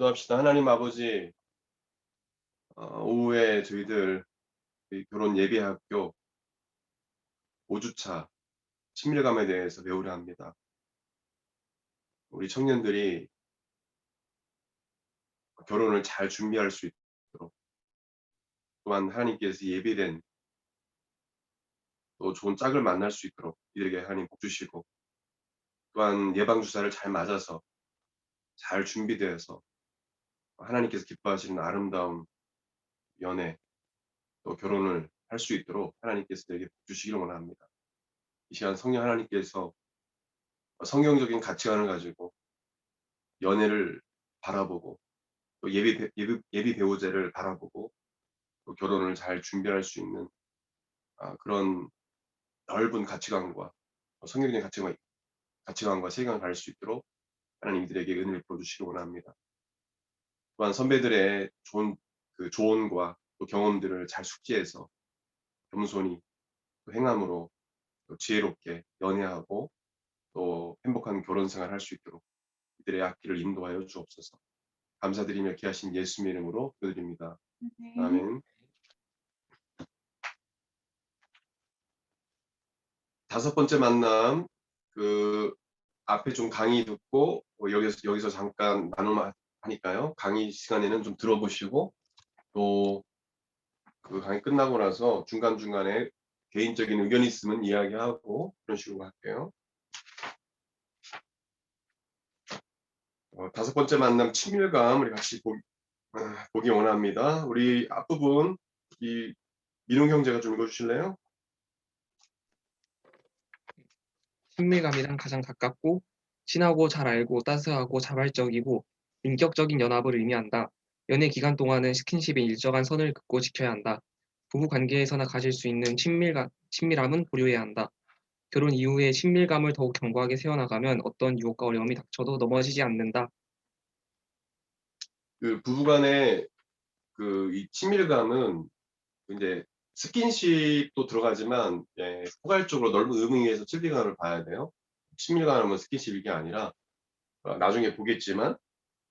기도합시다. 하나님 아버지, 오후에 저희들 이 결혼 예비학교 5주차 친밀감에 대해서 배우려 합니다. 우리 청년들이 결혼을 잘 준비할 수 있도록, 또한 하나님께서 예비된 또 좋은 짝을 만날 수 있도록 이들에게 하나님 복 주시고, 또한 예방주사를 잘 맞아서 잘 준비되어서 하나님께서 기뻐하시는 아름다운 연애, 또 결혼을 할 수 있도록 하나님께서 내게 복 주시기를 원합니다. 이 시간 성령 하나님께서 성경적인 가치관을 가지고 연애를 바라보고, 또 예비 배우자를 바라보고, 또 결혼을 잘 준비할 수 있는 그런 넓은 가치관과 성경적인 가치관과 세계관을 가질 수 있도록 하나님 이들에게 은혜를 부어주시기 원합니다. 또한 선배들의 좋은 조언과 또 경험들을 잘 숙지해서 겸손히 또 행함으로 또 지혜롭게 연애하고 또 행복한 결혼 생활을 할 수 있도록 이들의 앞길을 인도하여 주옵소서. 감사드리며 귀하신 예수님의 이름으로 기도드립니다. 네. 아멘. 다섯 번째 만남, 앞에 좀 강의 듣고 여기서 잠깐 나눔 하니까요. 강의 시간에는 좀 들어보시고, 또 그 강의 끝나고 나서 중간중간에 개인적인 의견이 있으면 이야기하고 그런 식으로 할게요. 다섯 번째 만남 친밀감 우리 같이 보기 원합니다. 우리 앞부분 이 민웅 형제가 좀 읽어주실래요? 친밀감이란 가장 가깝고 친하고 잘 알고 따스하고 자발적이고 인격적인 연합을 의미한다. 연애 기간 동안은 스킨십의 일정한 선을 긋고 지켜야 한다. 부부 관계에서나 가질 수 있는 친밀함은 보류해야 한다. 결혼 이후에 친밀감을 더욱 견고하게 세워나가면 어떤 유혹과 어려움이 닥쳐도 넘어지지 않는다. 그 부부간의 이 친밀감은 이제 스킨십도 들어가지만, 포괄적으로 넓은 의미에서 친밀감을 봐야 돼요. 친밀감은 스킨십이 아니라 나중에 보겠지만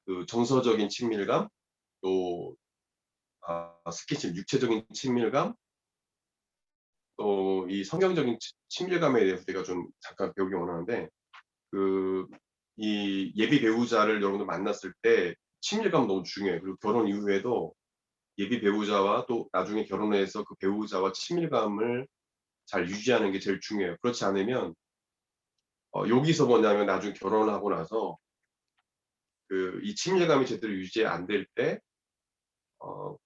그 정서적인 친밀감, 또 스킨십 육체적인 친밀감, 또 이 성경적인 친밀감에 대해서 제가 좀 잠깐 배우기 원하는데, 이 예비 배우자를 여러분들 만났을 때 친밀감 너무 중요해요. 그리고 결혼 이후에도 예비 배우자와 또 나중에 결혼해서 그 배우자와 친밀감을 잘 유지하는 게 제일 중요해요. 그렇지 않으면 여기서 뭐냐면 나중에 결혼하고 나서 이 친밀감이 제대로 유지 안 될 때,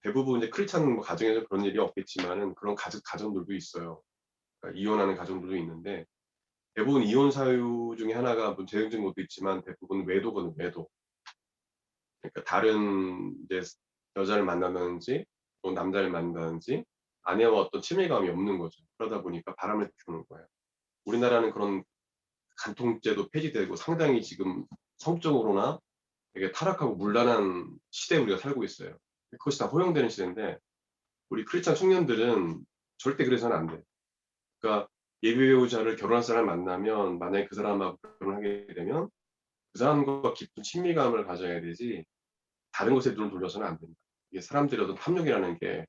대부분 이제 크리스찬 가정에서 그런 일이 없겠지만은 그런 가정들도 있어요. 그러니까 이혼하는 가정들도 있는데, 대부분 이혼 사유 중에 하나가 뭐 재정적인 것도 있지만 대부분 외도거든요, 외도. 그러니까 다른 이제 여자를 만난다든지 또 남자를 만난다든지 아내와 어떤 친밀감이 없는 거죠. 그러다 보니까 바람을 피우는 거예요. 우리나라는 그런 간통죄도 폐지되고 상당히 지금 성적으로나 되게 타락하고 문란한 시대에 우리가 살고 있어요. 그것이 다 허용되는 시대인데 우리 크리스찬 청년들은 절대 그래서는 안 돼요. 그러니까 예비 배우자를 결혼할 사람을 만나면 만약에 그 사람하고 결혼하게 되면 그 사람과 깊은 친밀감을 가져야 되지 다른 곳에 눈을 돌려서는 안 됩니다. 이게 사람들의 어떤 탐욕이라는 게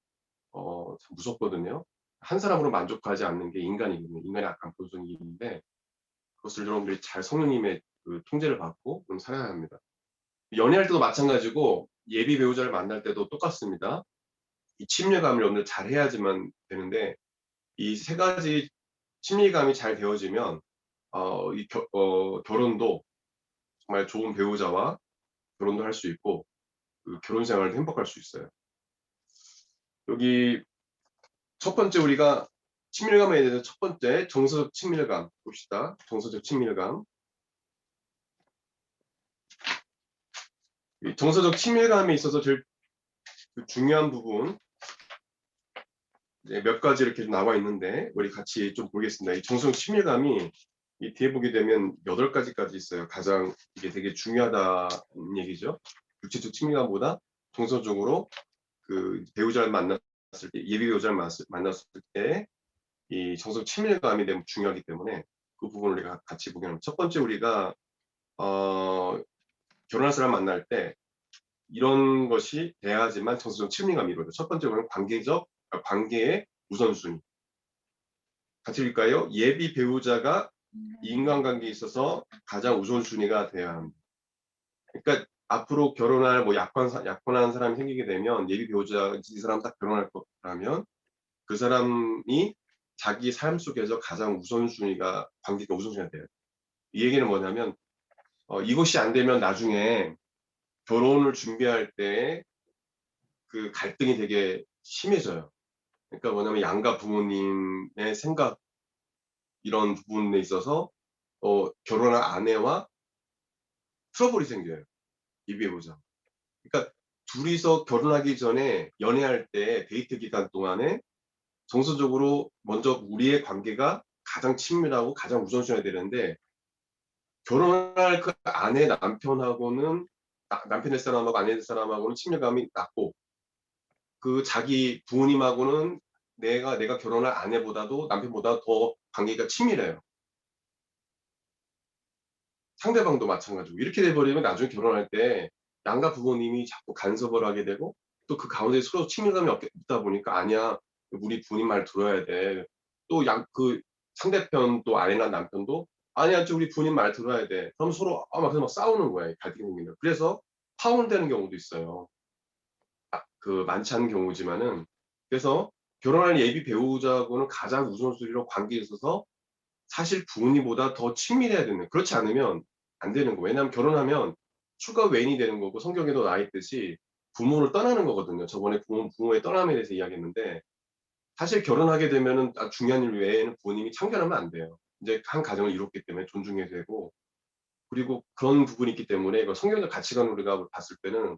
참 무섭거든요. 한 사람으로 만족하지 않는 게 인간이거든요. 인간의 악한 본성인데 그것을 여러분들이 잘 성령님의 통제를 받고 좀 살아야 합니다. 연애할 때도 마찬가지고 예비 배우자를 만날 때도 똑같습니다. 이 친밀감을 여러분들 잘 해야지만 되는데, 이 세 가지 친밀감이 잘 되어지면 결혼도 정말 좋은 배우자와 결혼도 할 수 있고 결혼 생활도 행복할 수 있어요. 여기 첫 번째 우리가 친밀감에 대해서 첫 번째 정서적 친밀감 봅시다. 정서적 친밀감. 이 정서적 친밀감에 있어서 제일 중요한 부분 이제 몇 가지 이렇게 나와 있는데 우리 같이 좀 보겠습니다. 이 정서적 친밀감이 이 뒤에 보게 되면 8가지까지 있어요. 가장 이게 되게 중요하다는 얘기죠. 육체적 친밀감보다 정서적으로 배우자를 만났을 때, 예비 배우자를 만났을 때 이 정서적 친밀감이 너무 중요하기 때문에 그 부분을 우리가 같이 보게 합니다. 첫 번째 우리가 결혼할 사람 만날 때 이런 것이 돼야지만 정서적 친밀감이 이루어져요. 첫 번째로는 관계의 우선순위. 같이 읽을까요? 예비 배우자가 인간관계에 있어서 가장 우선순위가 돼야 합니다. 그러니까 앞으로 결혼할 뭐 약혼하는 사람이 생기게 되면 예비 배우자 이 사람 딱 결혼할 거라면 그 사람이 자기 삶 속에서 가장 우선순위가 관계가 우선순위가 돼요. 이 얘기는 뭐냐면 이것이 안 되면 나중에 결혼을 준비할 때 그 갈등이 되게 심해져요. 그러니까 뭐냐면 양가 부모님의 생각 이런 부분에 있어서 결혼한 아내와 트러블이 생겨요. 예비 배우자. 그러니까 둘이서 결혼하기 전에 연애할 때 데이트 기간 동안에 정서적으로 먼저 우리의 관계가 가장 친밀하고 가장 우선순위가 되는데 결혼할 그 아내 남편하고는 남편 될 사람하고 아내 될 사람하고는 친밀감이 낮고 그 자기 부모님하고는 내가 결혼할 아내보다도 남편보다 더 관계가 친밀해요. 상대방도 마찬가지고. 이렇게 돼 버리면 나중에 결혼할 때 양가 부모님이 자꾸 간섭을 하게 되고 또 그 가운데 서로 친밀감이 없다 보니까 "아니야. 우리 부모님 말 들어야 돼." 또 상대편 또 아내나 남편도 "아니야. 우리 부모님 말 들어야 돼." 그럼 서로 막 그래서 막 싸우는 거예요, 갈등이 생기면. 그래서 파혼되는 경우도 있어요. 많지 않은 경우지만은. 그래서 결혼할 예비 배우자하고는 가장 우선순위로 관계에 있어서 사실 부모님보다 더 친밀해야 되는, 그렇지 않으면 안 되는 거예요. 왜냐하면 결혼하면 추가 외인이 되는 거고 성경에도 나와 있듯이 부모를 떠나는 거거든요. 저번에 부모의 떠남에 대해서 이야기했는데 사실 결혼하게 되면은 중요한 일 외에는 부모님이 참견하면 안 돼요. 인제 한 가정을 이뤘기 때문에 존중해야 되고, 그리고 그런 부분이 있기 때문에 그 성경적 가치관을 우리가 봤을 때는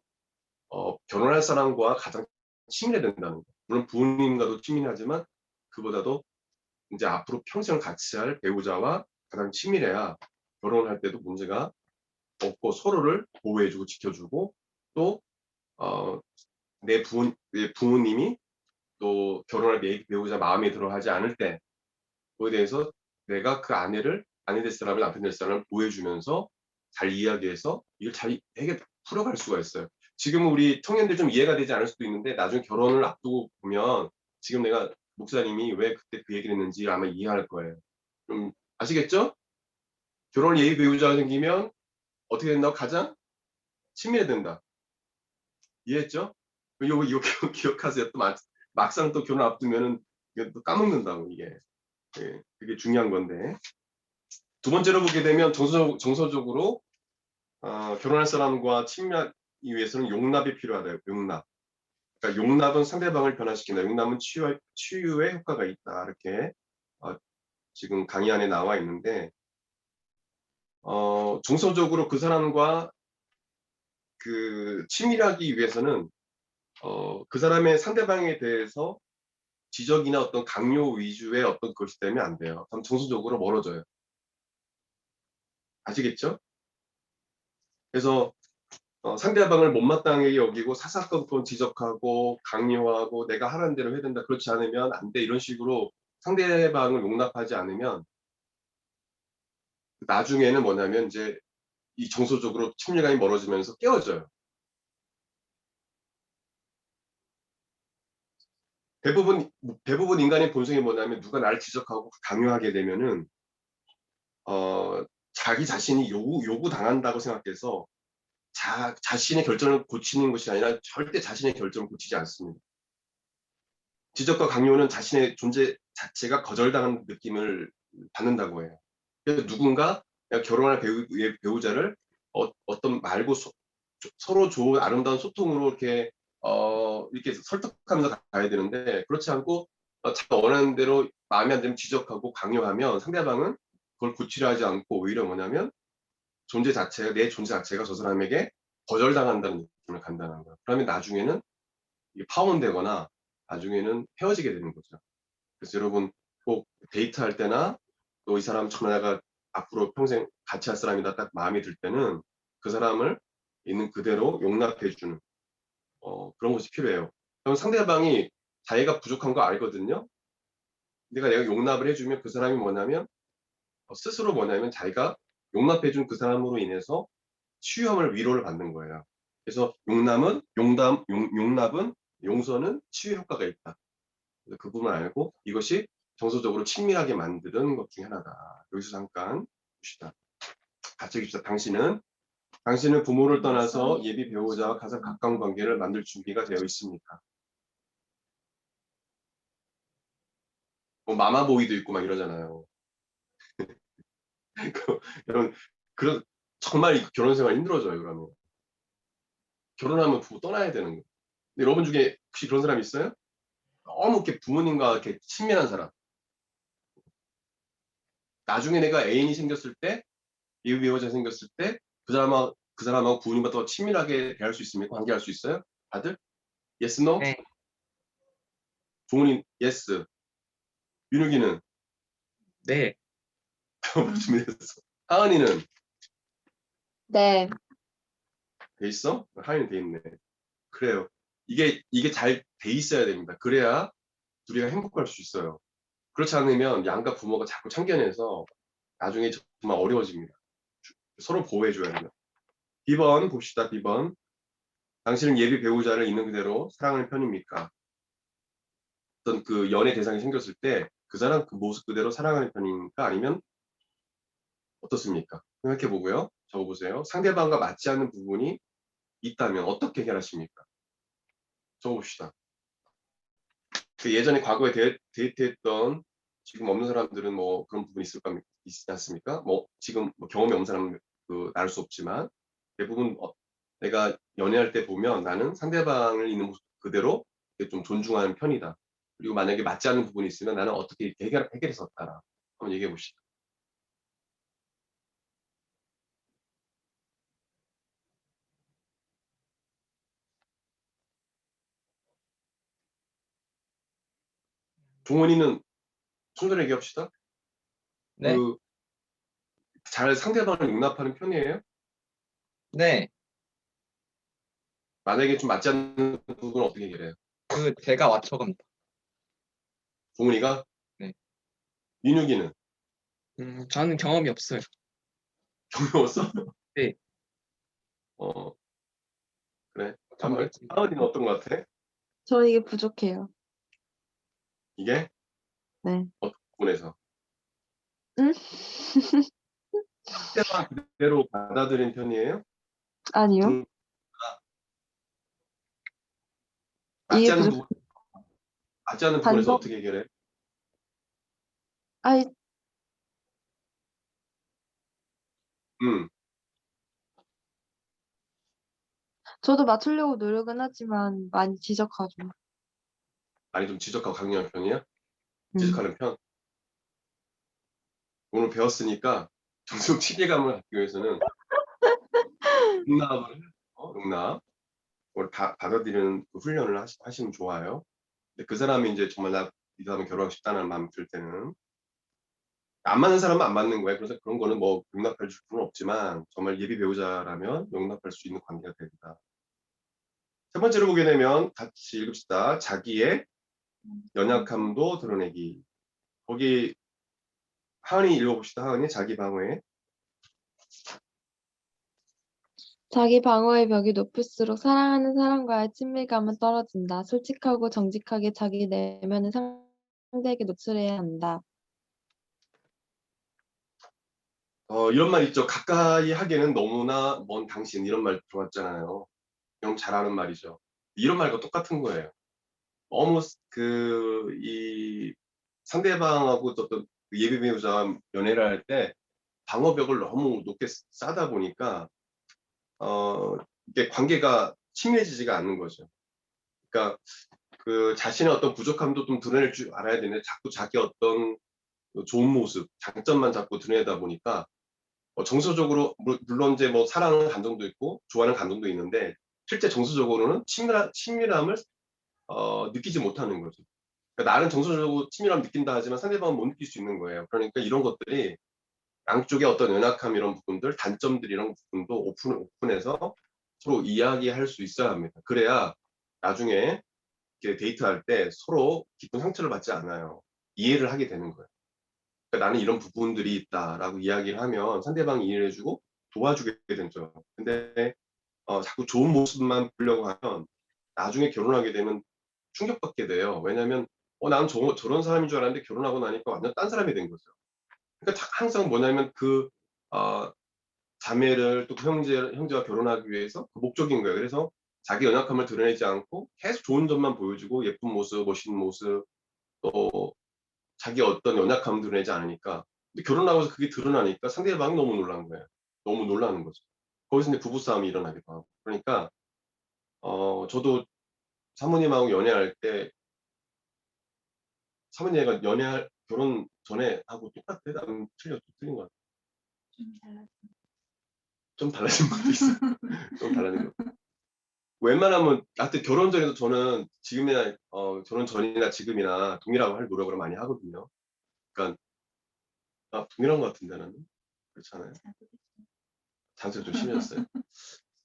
결혼할 사람과 가장 친밀해야 된다는 거. 물론 부모님과도 친밀하지만 그보다도 인제 앞으로 평생을 같이 할 배우자와 가장 친밀해야 결혼할 때도 문제가 없고 서로를 보호해 주고 지켜 주고 또 어 내 부모님이 또 결혼할 배우자 마음에 들어 하지 않을 때 그거에 대해서 내가 그 아내 될 사람을 남편 될 사람을 보호해 주면서 잘 이야기해서 이걸 잘 되게 풀어갈 수가 있어요. 지금은 우리 청년들 좀 이해가 되지 않을 수도 있는데 나중에 결혼을 앞두고 보면 지금 내가 목사님이 왜 그때 그 얘기를 했는지 아마 이해할 거예요. 좀 아시겠죠? 결혼 예비 배우자가 생기면 어떻게 된다고? 가장 친밀해야 된다. 이해했죠? 요거 기억하세요. 또 막상 또 결혼 앞두면은 이게 또 까먹는다고 이게. 예. 그게 중요한 건데. 두 번째로 보게 되면 정서적으로 결혼할 사람과 친밀하기 위해서는 용납이 필요하다. 용납. 그러니까 용납은 상대방을 변화시킨다. 용납은 치유에 효과가 있다. 이렇게 어 지금 강의 안에 나와 있는데 정서적으로 그 사람과 친밀하기 위해서는 그 사람의 상대방에 대해서 지적이나 어떤 강요 위주의 어떤 것이 되면 안 돼요. 그럼 정서적으로 멀어져요. 아시겠죠? 그래서 상대방을 못마땅하게 여기고 사사건건 지적하고 강요하고 "내가 하라는 대로 해야 된다. 그렇지 않으면 안 돼." 이런 식으로 상대방을 용납하지 않으면 나중에는 뭐냐면 인제 이 정서적으로 친밀감이 멀어지면서 깨어져요. 대부분 인간의 본성이 뭐냐면 누가 나를 지적하고 강요하게 되면은 자기 자신이 요구당한다고 생각해서 자신의 결정을 고치는 것이 아니라 절대 자신의 결정을 고치지 않습니다. 지적과 강요는 자신의 존재 자체가 거절당하는 느낌을 받는다고 해요. 그래서 누군가 내가 결혼할 배우자를 어떤 말고 서로 좋은 아름다운 소통으로 이렇게 설득하면서 가야 되는데 그렇지 않고 자기가 원하는 대로 마음에 안 들면 지적하고 강요하면 상대방은 그걸 고치려 하지 않고 오히려 뭐냐면 내 존재 자체가 저 사람에게 거절당한다는 느낌을 간다는 거예요. 그러면 나중에는 이게 파혼되거나 나중에는 헤어지게 되는 거죠. 그래서 여러분 꼭 데이트할 때나 또 이 사람 정말 내가 앞으로 평생 같이 할 사람이다 딱 마음에 들 때는 그 사람을 있는 그대로 용납해 주는 그런 것이 필요해요. 그럼 상대방이 자기가 부족한 거 알거든요. 내가 용납을 해 주면 그 사람이 뭐냐면 스스로 뭐냐면 자기가 용납해 준 그 사람으로 인해서 치유함을 위로를 받는 거예요. 그래서 용납은 용서는 치유 효과가 있다. 그래서 그 부분 알고 이것이 정서적으로 친밀하게 만드는 것 중에 하나다. 여기서 잠깐 봅시다. 같이 읽읍시다. 당신은 부모를 떠나서 예비 배우자와 가장 가까운 관계를 만들 준비가 되어 있습니까? 뭐 마마보이도 있고 막 이러잖아요. 이런 그런 정말 결혼 생활 힘들어져요. 그러면 결혼하면 부모 떠나야 되는 거예요. 근데 여러분 중에 혹시 그런 사람 있어요? 너무 이렇게 부모님과 이렇게 친밀한 사람. 나중에 내가 애인이 생겼을 때, 예비 배우자 생겼을 때, 그 사람하고 부모님과 더 친밀하게 대할 수 있습니까? 관계할 수 있어요? 다들? Yes, no? 네, 종훈이 yes. 윤욱이는 네, 준비됐어. 하은이는 네. 돼 있어? 하은이 돼 있네. 그래요. 이게 잘 돼 있어야 됩니다. 그래야 둘이가 행복할 수 있어요. 그렇지 않으면 양가 부모가 자꾸 참견해서 나중에 정말 어려워집니다. 서로 보호해줘야 돼요. B번 봅시다. B번. 당신은 예비 배우자를 있는 그대로 사랑하는 편입니까? 어떤 그 연애 대상이 생겼을 때 그 사람 그 모습 그대로 사랑하는 편입니까? 아니면 어떻습니까? 생각해 보고요. 적어보세요. 상대방과 맞지 않는 부분이 있다면 어떻게 해결하십니까? 적어봅시다. 그 예전에 과거에 데이트했던 지금 없는 사람들은 뭐 그런 부분이 있지 않습니까? 뭐 지금 뭐 경험이 없는 사람은 그 나눌 수 없지만 대부분 내가 연애할 때 보면 나는 상대방을 있는 모습 그대로 좀 존중하는 편이다. 그리고 만약에 맞지 않는 부분이 있으면 나는 어떻게 이렇게 해결했었다. 한번 얘기해 봅시다. 종원이는 순전히 얘기합시다. 네, 그 잘 상대방을 용납하는 편이에요? 네. 만약에 좀 맞지 않는 부분은 어떻게 해결해요? 그 제가 맞춰갑니다. 종훈이가? 네. 민욱이는? 저는 경험이 없어요. 경험없어? 네, 어, 그래. 맞춰보겠습니다. 하은이는 어떤 것 같아? 저 이게 부족해요. 이게? 네. 어떤 부분에서? 응? 상대방 그대로 받아들인 편이에요? 아니요. 중, 맞지 이게 않는 부족, 부분, 맞지 않는 부분에서 단정, 어떻게 해결해? 아이, 음, 저도 맞추려고 노력은 하지만 많이 지적하죠. 많이 좀 지적하고 강렬한 편이야? 음. 지적하는 편? 오늘 배웠으니까 정속 치계감을 갖기 위해서는 용납을, 용납. 그걸 받아들이는 그 훈련을 하시면 좋아요. 근데 그 사람이 이제 정말 이 사람은 결혼하고 싶다는 마음 들 때는 안 맞는 사람은 안 맞는 거예요. 그래서 그런 거는 뭐 용납할 수는 없지만 정말 예비 배우자라면 용납할 수 있는 관계가 됩니다. 세 번째로 보게 되면 같이 읽읍시다. 자기의 연약함도 드러내기. 거기 하은이 읽어봅시다. 하은이 자기 방어에. 자기 방어의 벽이 높을수록 사랑하는 사람과의 친밀감은 떨어진다. 솔직하고 정직하게 자기 내면을 상대에게 노출해야 한다. 이런 말 있죠. 가까이 하기에는 너무나 먼 당신 이런 말 들어왔잖아요. 여러분 잘 아는 말이죠. 이런 말과 똑같은 거예요. 너무 이 상대방하고 어떤 그 예비 배우자와 연애를 할 때 방어벽을 너무 높게 쌓다 보니까 이게 관계가 친밀해지지가 않는 거죠. 그러니까 그 자신의 어떤 부족함도 좀 드러낼 줄 알아야 되는데 자꾸 자기 어떤 그 좋은 모습, 장점만 자꾸 드러내다 보니까 정서적으로 물론 이제 뭐 사랑하는 감정도 있고 좋아하는 감정도 있는데 실제 정서적으로는 친밀함을 느끼지 못하는 거죠. 그러니까 나는 정서적으로 친밀함 느낀다 하지만 상대방은 못 느낄 수 있는 거예요. 그러니까 이런 것들이 양쪽의 어떤 연약함 이런 부분들, 단점들 이런 부분도 오픈해서 서로 이야기할 수 있어야 합니다. 그래야 나중에 이렇게 데이트할 때 서로 깊은 상처를 받지 않아요. 이해를 하게 되는 거예요. 그러니까 나는 이런 부분들이 있다라고 이야기를 하면 상대방이 이해를 해주고 도와주게 되죠. 근데 자꾸 좋은 모습만 보려고 하면 나중에 결혼하게 되면 충격받게 돼요. 왜냐면 나는 저런 사람인 줄 알았는데 결혼하고 나니까 완전 딴 사람이 된 거죠. 그러니까 항상 뭐냐면 어, 자매를 또 형제와 결혼하기 위해서 그 목적인 거예요. 그래서 자기 연약함을 드러내지 않고 계속 좋은 점만 보여주고 예쁜 모습, 멋있는 모습, 또 자기 어떤 연약함을 드러내지 않으니까. 근데 결혼하고 서 그게 드러나니까 상대방이 너무 놀란 거예요. 너무 놀라는 거죠. 거기서 이제 부부싸움이 일어나기도 하고. 그러니까 저도 사모님하고 연애할 때 사모님과 결혼 전에 하고 똑같아? 나는 틀린 것 같아. 좀 달라진 것도 있어. 좀 달라진 것. 웬만하면 하여튼 결혼 전에도 저는 결혼 전이나 지금이나 동일하고 할 노력을 많이 하거든요. 그러니까 동일한 것 같은데 나는 그렇지 않아요? 잔소리 좀 심해졌어요.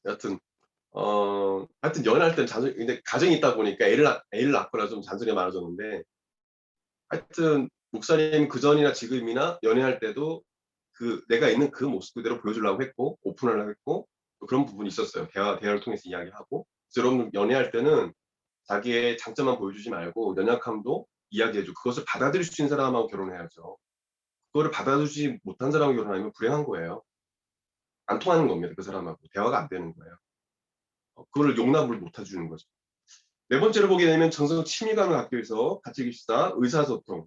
여하튼 하여튼 연애할 땐 잔소리 근데 가정이 있다 보니까 애를 낳거나 좀 잔소리가 많아졌는데 하여튼 목사님 그전이나 지금이나 연애할 때도 내가 있는 그 모습 그대로 보여주려고 했고 오픈하려고 했고 또 그런 부분이 있었어요. 대화를 통해서 이야기하고. 그래서 여러분 연애할 때는 자기의 장점만 보여주지 말고 연약함도 이야기해주고 그것을 받아들일 수 있는 사람하고 결혼해야죠. 그거를 받아주지 못한 사람하고 결혼하면 불행한 거예요. 안 통하는 겁니다. 그 사람하고 대화가 안 되는 거예요. 그거를 용납을 못 해주는 거죠. 네 번째로 보게 되면 정서적 친밀감을 갖기 위해서 같이 계시다 의사소통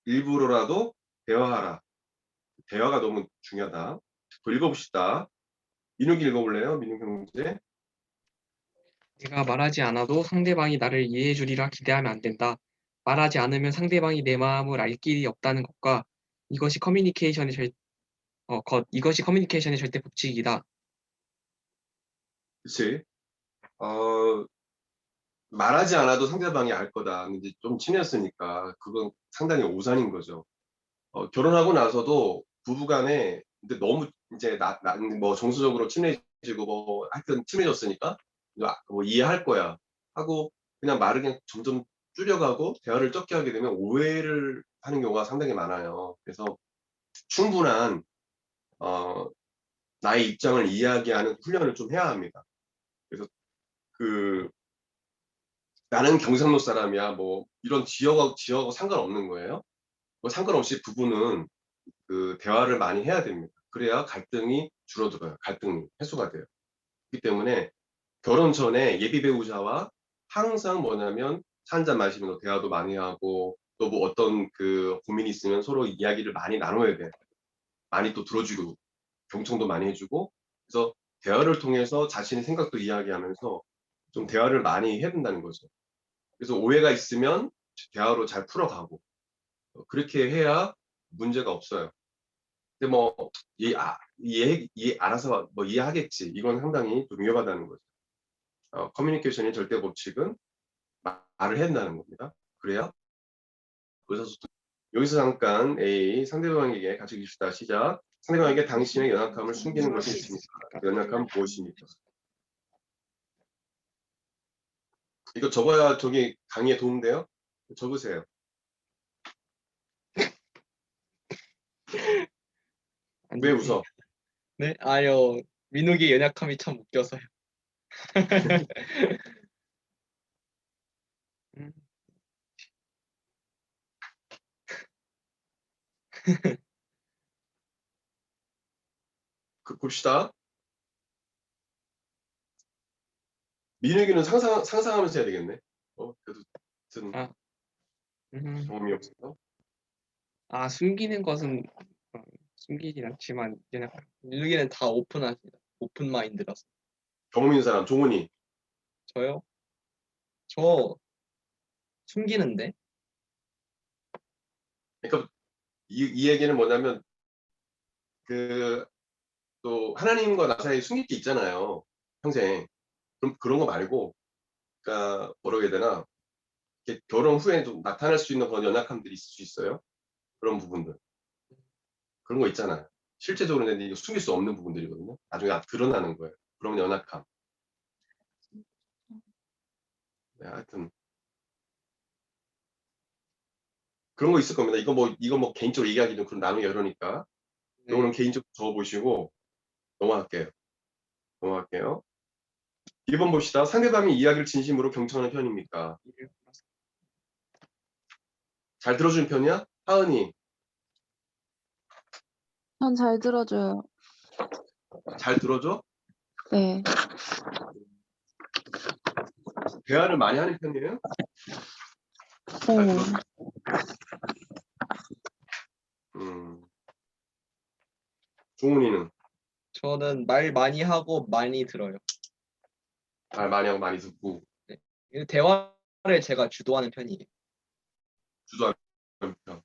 일부러라도 대화하라. 대화가 너무 중요하다. 또 읽어봅시다. 민욱이 읽어볼래요? 민욱 형제. 내가 말하지 않아도 상대방이 나를 이해해 주리라 기대하면 안 된다. 말하지 않으면 상대방이 내 마음을 알 길이 없다는 것과 이것이 커뮤니케이션의 절대 법칙이다. 그치? 어, 말하지 않아도 상대방이 알 거다. 이제 좀 친했으니까 그건 상당히 오산인 거죠. 결혼하고 나서도 부부간에 근데 너무 이제 뭐 정서적으로 친해지고 뭐 하여튼 친해졌으니까 뭐 이해할 거야 하고 그냥 말을 그냥 점점 줄여가고 대화를 적게 하게 되면 오해를 하는 경우가 상당히 많아요. 그래서 충분한 어, 나의 입장을 이야기하는 훈련을 좀 해야 합니다. 그래서 그 나는 경상도 사람이야 뭐 이런 지역하고 상관없는 거예요. 뭐 상관없이 부부는 그 대화를 많이 해야 됩니다. 그래야 갈등이 줄어들어요. 갈등이 해소가 돼요. 그렇기 때문에 결혼 전에 예비 배우자와 항상 뭐냐면 차 한잔 마시면서 대화도 많이 하고 또 뭐 어떤 그 고민이 있으면 서로 이야기를 많이 나눠야 돼요. 많이 또 들어주고 경청도 많이 해주고 그래서 대화를 통해서 자신의 생각도 이야기하면서 좀 대화를 많이 해야 된다는 거죠. 그래서 오해가 있으면 대화로 잘 풀어가고 그렇게 해야 문제가 없어요. 근데 뭐 알아서 뭐 이해하겠지. 이건 상당히 좀 위험하다는 거죠. 커뮤니케이션의 절대 법칙은 말을 해야 된다는 겁니다. 그래야 의사소통. 여기서 잠깐 A 상대방에게 같이 계시다 시작. 상대방에게 당신의 연약함을 숨기는 것이 있습니까? 연약함 무엇입니까? 이거 적어야 저기 강의에 도움돼요? 적으세요. 아니, 왜 웃어? 네? 아니요. 민욱의 연약함이 참 웃겨서요. 음, 봅시다. 민혁이는 상상하면서 해야 되겠네. 그래도 무슨 아, 음, 경험이 없어서. 숨기는 것은 숨기진 않지만 연약함. 민욱이는 다 오픈하십니다. 오픈 마인드라서. 경험 있는 사람, 종훈이. 저요? 저 숨기는데? 그러니까 이 얘기는 뭐냐면 또 하나님과 나 사이에 숨길 게 있잖아요. 평생. 그럼 그런 거 말고, 그러니까 뭐라고 해야 되나? 이렇게 결혼 후에 좀 나타날 수 있는 그런 연약함들이 있을 수 있어요. 그런 부분들. 그런 거 있잖아요. 실제적으로 근데 이거 숨길 수 없는 부분들이거든요. 나중에 드러나는 거예요. 그런 연약함. 네, 하여튼 그런 거 있을 겁니다. 이거 뭐 개인적으로 얘기하기 좀 그런 나누기 어려우니까. 네. 요거는 개인적으로 적어보시고 넘어갈게요. 1번 봅시다. 상대방이 이야기를 진심으로 경청하는 편입니까? 잘 들어주는 편이야? 하은이, 전 잘 들어줘요. 잘 들어줘? 네. 대화를 많이 하는 편이에요? 잘 네. 들어줘? 종훈이는 저는 말 많이 하고 많이 들어요. 말 많이 하고 많이 듣고 이 대화를 제가 주도하는 편이에요. 주도하는 편.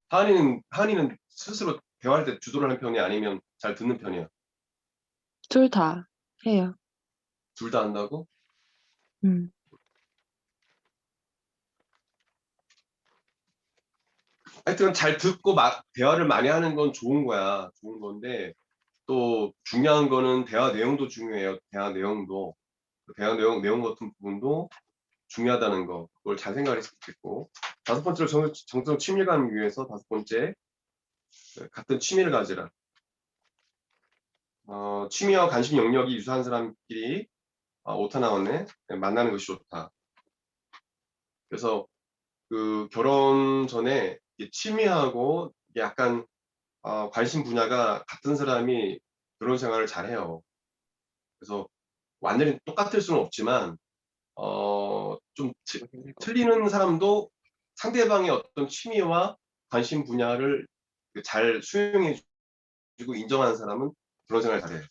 하은이는 스스로 대화할 때 주도를 하는 편이 아니면 잘 듣는 편이야? 둘 다 해요. 둘 다 한다고? 음. 하여튼 잘 듣고 대화를 많이 하는 건 좋은 거야. 좋은 건데 또 중요한 거는 대화 내용도 중요해요. 대화 내용도. 대화 내용 같은 부분도 중요하다는 거. 그걸 잘 생각했으면 좋겠고. 다섯 번째로 정성 친밀감을 위해서 다섯 번째 같은 취미를 가지라. 취미와 관심 영역이 유사한 사람끼리 오타 나왔네. 만나는 것이 좋다. 그래서 그 결혼 전에 이 취미하고 이게 약간 관심 분야가 같은 사람이 결혼 생활을 잘해요. 그래서 완전히 똑같을 수는 없지만 좀 틀리는 사람도 상대방의 어떤 취미와 관심 분야를 잘 수용해주고 인정하는 사람은 결혼 생활을 잘해요.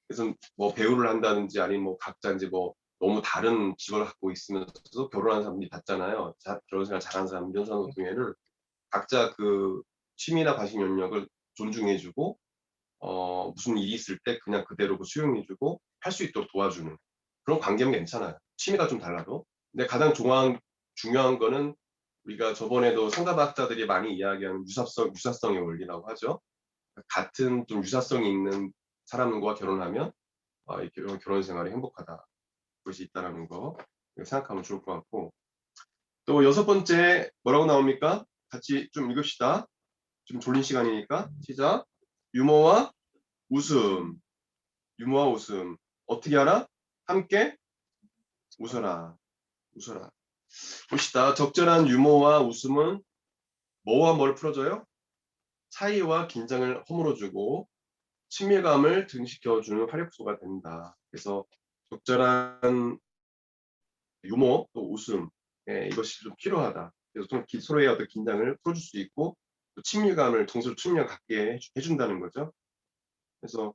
그래서 뭐 배우를 한다든지 아니면 뭐 각자 이제 뭐 너무 다른 직업을 갖고 있으면서도 결혼하는 사람들이 봤잖아요. 결혼 생활 잘하는 사람 이런 사람 같은 경우에는 각자 그 취미나 관심 영역을 존중해주고 무슨 일이 있을 때 그냥 그대로 그 수용해주고 할 수 있도록 도와주는 그런 관계면 괜찮아요. 취미가 좀 달라도. 근데 가장 중요한 거는 우리가 저번에도 성가학자들이 많이 이야기하는 유사성의 원리라고 하죠. 같은 좀 유사성이 있는 사람과 결혼하면 이 결혼 생활이 행복하다. 그것이 있다라는 거 생각하면 좋을 것 같고 또 여섯 번째 뭐라고 나옵니까? 같이 좀 읽읍시다. 좀 졸린 시간이니까 시작. 유머와 웃음. 유머와 웃음. 어떻게 하라? 함께 웃어라. 웃어라. 봅시다. 적절한 유머와 웃음은 뭐와 뭘 풀어줘요? 차이와 긴장을 허물어주고 친밀감을 증식시켜주는 활력소가 된다. 그래서 적절한 유머 또 웃음 이것이 좀 필요하다. 그래서 좀 서로의 어떤 긴장을 풀어줄 수 있고 또 친밀감을 정서를 친밀감 갖게 해준다는 거죠. 그래서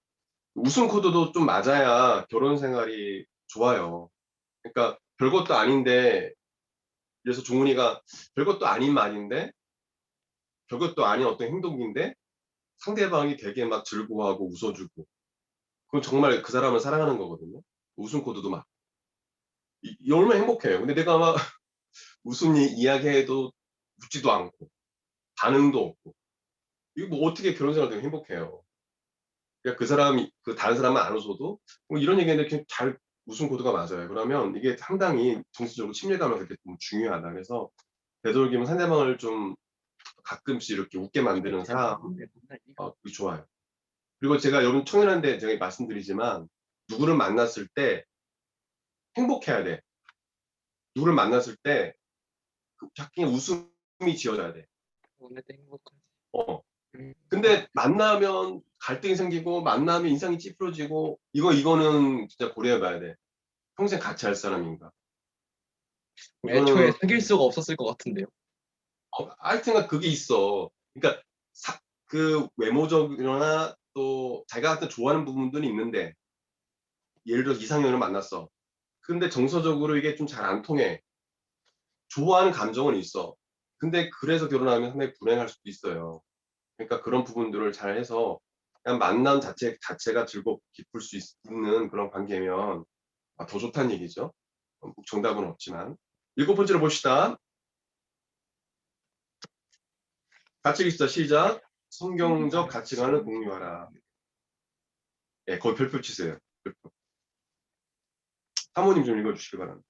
웃음 코드도 좀 맞아야 결혼 생활이 좋아요. 그러니까 별것도 아닌데 그래서 종훈이가 별것도 아닌 말인데 별것도 아닌 어떤 행동인데 상대방이 되게 막 즐거워하고 웃어주고 그건 정말 그 사람을 사랑하는 거거든요. 웃음 코드도 막 얼마나 행복해요. 근데 내가 막 무슨 이야기해도 웃지도 않고 반응도 없고 이거 뭐 어떻게 결혼 생활 되게 행복해요. 그러니까 그 사람이 그 다른 사람은 안 웃어도 뭐 이런 얘기인데 이렇게 잘 웃음 코드가 맞아요. 그러면 이게 상당히 정서적으로 친밀감을 그렇게 좀 중요하다. 그래서 되도록이면 상대방을 좀 가끔씩 이렇게 웃게 만드는 사람 그게 좋아요. 그리고 제가 여러분 청년한테 제가 말씀드리지만 누구를 만났을 때 행복해야 돼. 누구를 만났을 때 자기 웃음이 지어져야 돼. 오늘도 행복하지. 어. 근데 만나면 갈등이 생기고 만나면 인상이 찌푸러지고 이거는 진짜 고려해봐야 돼. 평생 같이 할 사람인가. 애초에 이거는 사귈 수가 없었을 것 같은데요. 하여튼간 그게 있어. 그러니까 그 외모적이거나 또 자기가 같은 좋아하는 부분들이 있는데 예를 들어 이상형을 만났어. 근데 정서적으로 이게 좀 잘 안 통해. 좋아하는 감정은 있어. 근데 그래서 결혼하면 상당히 불행할 수도 있어요. 그러니까 그런 부분들을 잘 해서 그냥 만남 자체가 즐겁고 기쁠 수 있는 그런 관계면 더 좋다는 얘기죠. 정답은 없지만. 일곱 번째로 봅시다. 같이 읽시다 시작. 성경적 가치관을 공유하라. 예, 거기 별표 치세요. 별표. 사모님 좀 읽어주시기 바랍니다.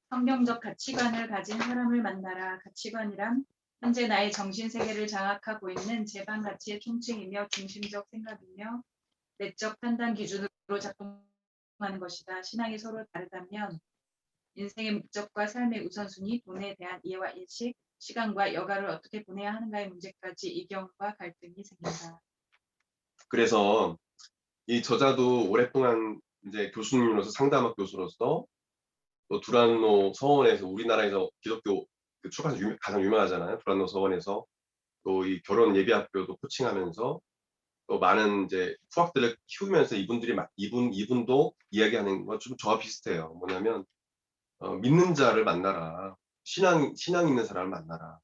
성경적 가치관을 가진 사람을 만나라. 가치관이란 현재 나의 정신세계를 장악하고 있는 제반 가치의 총칭이며 중심적 생각이며 내적 판단 기준으로 작동 하는 것이다. 신앙이 서로 다르다면 인생의 목적과 삶의 우선순위, 돈에 대한 이해와 인식, 시간과 여가를 어떻게 보내야 하는가의 문제까지 이견과 갈등이 생긴다. 그래서 이 저자도 오랫동안 이제 교수님으로서 상담학 교수로서 또 두란노 서원에서 우리나라에서 기독교 그 출판사 가장 유명하잖아요. 두란노 서원에서 또 이 결혼 예비학교도 코칭하면서 또 많은 이제 후학들을 키우면서 이분도 이야기하는 건 좀 저와 비슷해요. 뭐냐면 믿는 자를 만나라. 신앙 있는 사람을 만나라.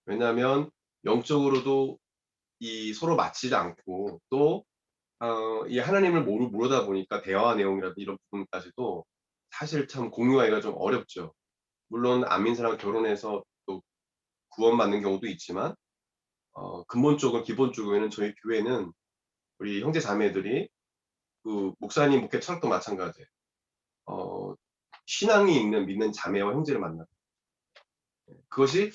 왜냐하면 영적으로도 이 서로 맞지도 않고 또 이 하나님을 모르다 보니까 대화 내용이라든지 이런 부분까지도 사실 참 공유하기가 좀 어렵죠. 물론 안 믿는 사람과 결혼해서 또 구원받는 경우도 있지만 근본적으로 기본적으로는 저희 교회는 우리 형제 자매들이 그 목사님 목회 철학도 마찬가지예요. 신앙이 있는 믿는 자매와 형제를 만나. 그것이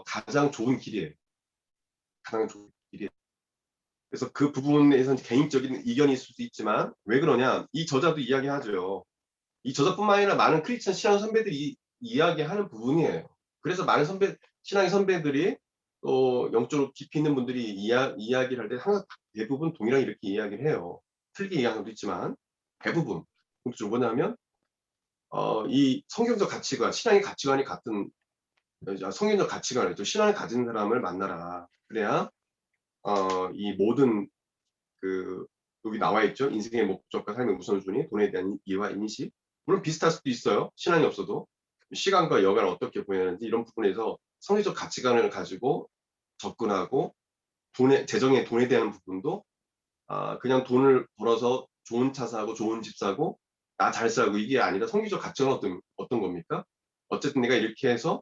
가장 좋은 길이에요. 가장 좋은 길이에요. 그래서 그 부분에서 개인적인 이견이 있을 수 있지만 왜 그러냐? 이 저자도 이야기하죠. 이 저자뿐만 아니라 많은 크리스천 신앙 선배들이 이야기하는 부분이에요. 그래서 많은 신앙의 선배들이 또 영적으로 깊이 있는 분들이 이야기를 할 때 항상 대부분 동일하게 이렇게 이야기를 해요. 틀리게 이야기하는 것도 있지만 대부분. 그렇죠. 뭐냐면 이 성경적 가치관, 신앙의 가치관이 같은 성경적 가치관을 또 신앙을 가진 사람을 만나라. 그래야 이 모든 그 여기 나와 있죠. 인생의 목적과 삶의 우선순위, 돈에 대한 이해와 인식. 물론 비슷할 수도 있어요. 신앙이 없어도. 시간과 여가를 어떻게 보내는지 이런 부분에서 성경적 가치관을 가지고 접근하고 재정의 돈에 대한 부분도 그냥 돈을 벌어서 좋은 차 사고 좋은 집 사고 나 잘 살고 이게 아니라 성경적 가치관은 어떤 겁니까? 어쨌든 내가 이렇게 해서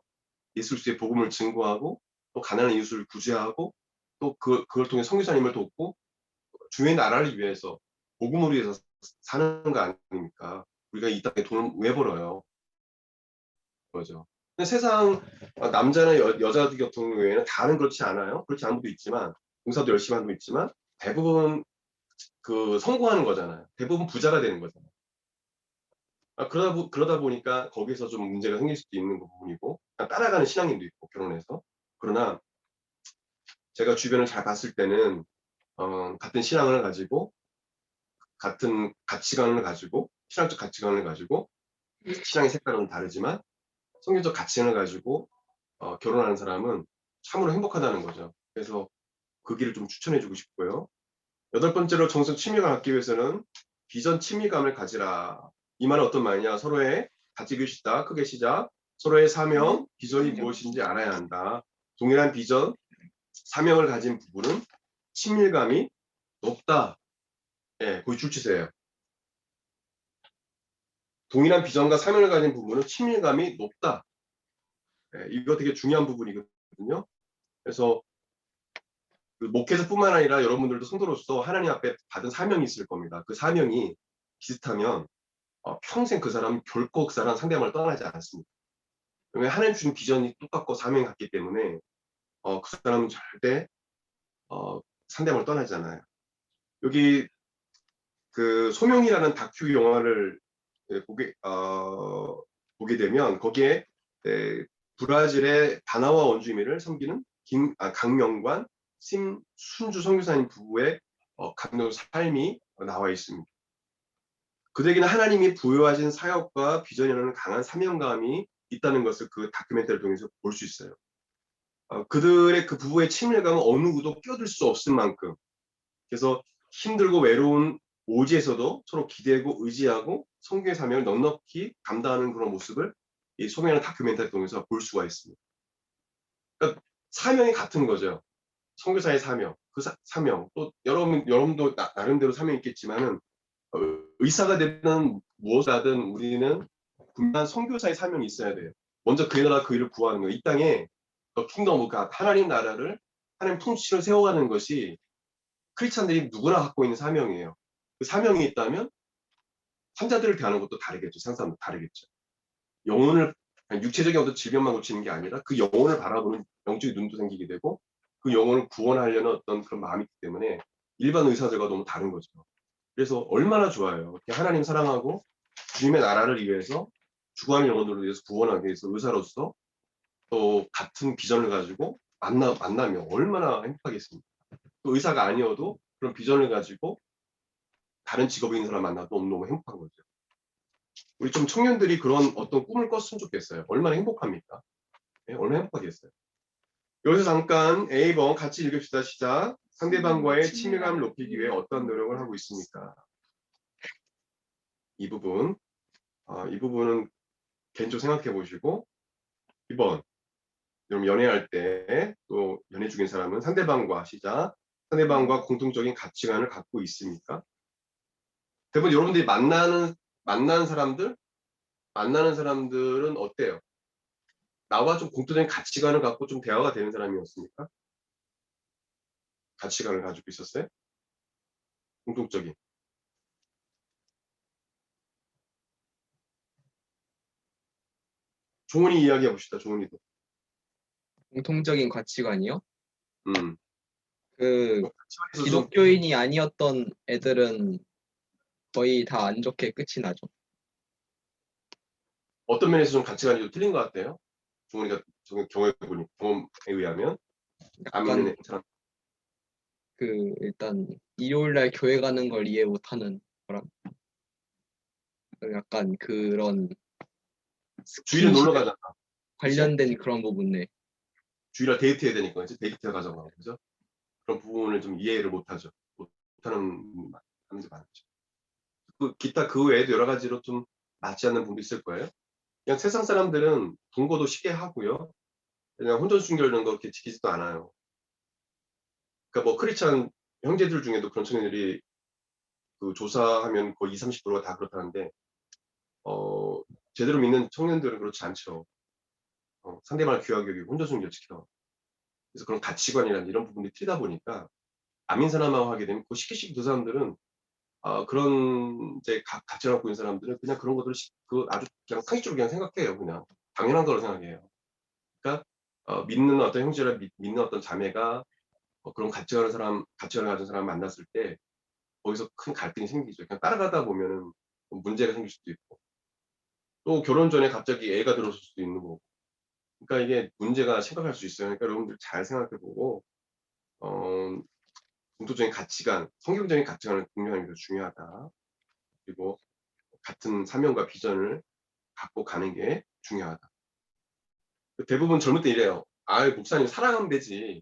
예수 그리스도의 복음을 증거하고 또 가난한 이웃을 구제하고 또 그걸 통해 선교사님을 돕고 주의 나라를 위해서 복음을 위해서 사는 거 아닙니까? 우리가 이 땅에 돈을 왜 벌어요? 그죠. 근데 세상 남자나 여자들 같은 경우에는 다는 그렇지 않아요. 그렇지 않은 분도 있지만 공사도 열심히 하는 분도 있지만 대부분 그 성공하는 거잖아요. 대부분 부자가 되는 거잖아요. 그러다 보니까 거기서 좀 문제가 생길 수도 있는 부분이고 따라가는 신앙인도 있고 결혼해서. 그러나 제가 주변을 잘 봤을 때는 같은 신앙을 가지고 같은 가치관을 가지고 신앙적 가치관을 가지고 신앙의 색깔은 다르지만 성경적 가치관을 가지고 결혼하는 사람은 참으로 행복하다는 거죠. 그래서 그 길을 좀 추천해주고 싶고요. 8번째로 정성 친밀감을 갖기 위해서는 비전 친밀감을 가지라. 이 말은 어떤 말이냐? 서로의 가치 규시다. 크게 시작. 서로의 사명, 비전이 무엇인지 알아야 한다. 동일한 비전, 사명을 가진 부부는 친밀감이 높다. 예, 거기 줄치세요. 동일한 비전과 사명을 가진 부부는 친밀감이 높다. 예, 이거 되게 중요한 부분이거든요. 그래서 그 목회자뿐만 아니라 여러분들도 성도로서 하나님 앞에 받은 사명이 있을 겁니다. 그 사명이 비슷하면 평생 그 사람은 결코 그 사람 상대방을 떠나지 않습니다. 왜냐하면 하나님 주신 비전이 똑같고 사명이 같기 때문에 그 사람은 절대 상대방을 떠나지 않아요. 여기 그 소명이라는 다큐 영화를 보게 되면 거기에 브라질의 다나와 원주민을 섬기는 강명관 심순주 선교사님 부부의 감동 삶이 나와 있습니다. 그들에게는 하나님이 부여하신 사역과 비전이라는 강한 사명감이 있다는 것을 그 다큐멘터리를 통해서 볼 수 있어요. 그들의 그 부부의 친밀감은 어느 누구도 끼어들 수 없을 만큼 그래서 힘들고 외로운 오지에서도 서로 기대고 의지하고 성교의 사명을 넉넉히 감당하는 그런 모습을 이 소명하는 다큐멘터리 통해서 볼 수가 있습니다. 그러니까 사명이 같은 거죠. 선교사의 사명, 그 사명 또 여러분도 나름대로 사명이 있겠지만은 의사가 되든 무엇을 하든 우리는 분명한 선교사의 사명이 있어야 돼요. 먼저 그의 나라 그 일을 구하는 거예요. 이 땅에 킹덤 오브 갓 하나님 나라를 하나님 통치를 세워가는 것이 크리스찬들이 누구나 갖고 있는 사명이에요. 그 사명이 있다면 환자들을 대하는 것도 다르겠죠. 상사도 다르겠죠. 영혼을 육체적인 어떤 질병만 고치는 게 아니라 그 영혼을 바라보는 영적인 눈도 생기게 되고 그 영혼을 구원하려는 어떤 그런 마음이 있기 때문에 일반 의사들과 너무 다른 거죠. 그래서 얼마나 좋아요. 이렇게 하나님 사랑하고 주님의 나라를 위해서 주관 영혼들을 위해서 구원하기 위해서 의사로서 또 같은 비전을 가지고 만나면 얼마나 행복하겠습니까? 또 의사가 아니어도 그런 비전을 가지고 다른 직업에 있는 사람 만나도 너무너무 행복한 거죠. 우리 좀 청년들이 그런 어떤 꿈을 꿨으면 좋겠어요. 얼마나 행복합니까? 네, 얼마나 행복하겠어요. 여기서 잠깐 A번 같이 읽읍시다. 시작. 상대방과의 친밀감을 높이기 위해 어떤 노력을 하고 있습니까? 이 부분은 개인적으로 생각해 보시고 2번 여러분 연애할 때 또 연애 중인 사람은 상대방과 시작. 상대방과 공통적인 가치관을 갖고 있습니까? 대부분 여러분들이 만나는 사람들은 어때요? 나와 좀 공통적인 가치관을 갖고 좀 대화가 되는 사람이었습니까? 가치관을 가지고 있었어요? 공통적인. 종훈이 이야기해 봅시다. 종훈이도. 공통적인 가치관이요? 그 그 가치관에서 좀 기독교인이 아니었던 애들은 거의 다 안 좋게 끝이 나죠. 어떤 면에서 좀 가치관이 좀 틀린 것 같아요. 종훈이가 경험에 의하면 안 믿는 약간 사람. 그 일단 일요일날 교회 가는 걸 이해 못하는 거랑 약간 그런 주일에 놀러 스킨십 가잖아. 관련된 그런 부분에 주일에 데이트해야 되니까 이제 데이트 가자고 그죠? 그런 부분을 좀 이해를 못하죠. 못하는 사람들이 많죠. 기타 그 외에도 여러 가지로 좀 맞지 않는 부분도 있을 거예요. 그냥 세상 사람들은 동거도 쉽게 하고요. 그냥 혼전순결 이런 거 그렇게 지키지도 않아요. 그러니까 뭐 크리스찬 형제들 중에도 그런 청년들이 그 조사하면 거의 20, 30%가 다 그렇다는데 제대로 믿는 청년들은 그렇지 않죠. 상대방을 귀하게 여기고 혼전순결 지켜. 그래서 그런 가치관이나 이런 부분이 틀리다 보니까 아민 사람하고 하게 되면 그 쉽게 그 사람들은 그런 이제 가치를 갖고 있는 사람들은 그냥 그런 것들을 그 아주 그냥 상식적으로 그냥 생각해요. 그냥 당연한 거로 생각해요. 그러니까 믿는 어떤 형제를 믿는 어떤 자매가 그런 가치관을 가진 사람 만났을 때 거기서 큰 갈등이 생기죠. 그냥 따라가다 보면은 문제가 생길 수도 있고 또 결혼 전에 갑자기 애가 들어설 수도 있는 거고. 그러니까 이게 문제가 심각할 수 있어요. 그러니까 여러분들 잘 생각해보고 공통적인 가치관, 성경적인 가치관을 공유하는 게 중요하다. 그리고 같은 사명과 비전을 갖고 가는 게 중요하다. 대부분 젊을 때 이래요. 목사님 사랑하면 되지.